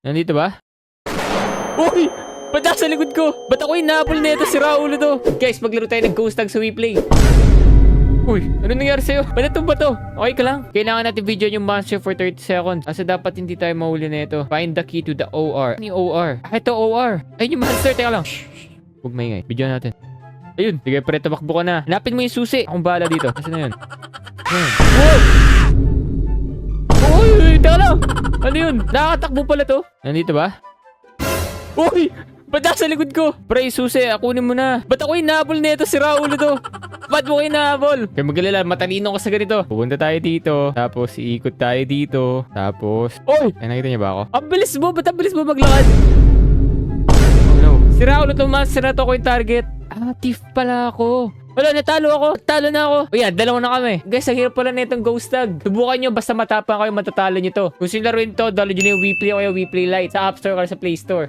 Nandito ba? Uy! Ba't nasa likod ko? Ba't ako inaapol na ito? Si Raulo to. Guys, maglaro tayo ng Ghost Tag sa WePlay. Uy, ano nangyari sa'yo? Ba't ito ba to? Okay ka lang? Kailangan natin video yung monster for 30 seconds. Kasi dapat hindi tayo mahuli na ito. Find the key to the OR. Ano yung OR? Ah, ito OR. Ayun yung monster. Teka lang. Huwag maingay. Video natin. Ayun. Sige, pre, tumakbo ka na. Hanapin mo yung susi. Akong bahala dito. Kasi na yun? Wow! Uy, teka lang. Ano yun? Nakakatakbo pala to. Nandito ba? Uy! Ba't nasa likod ko? Pre, susi, kunin mo na. Ba't ako inahabol na ito? Si Raulo to. Ba't mo kayo inahabol? Kaya magalala, matalino ka sa ganito. Pupunta tayo dito. Tapos, iikot tayo dito. Tapos... Uy! Ay, nakita niya ba ako? Ang bilis mo! Ba't ang bilis mo maglakad? Oh no. Si Raulo to, master na to ko yung target. Ah, thief pala ako. Wala, natalo ako. Talo na ako. O yan, dalawa na kami. Guys, ang hirap pala na itong Ghost Tag. Subukan nyo, basta matapang kayo, matatalo nyo to. Kung sino laruin to, download nyo na yung WePlay o yung WePlay Lite sa App Store or sa Play Store.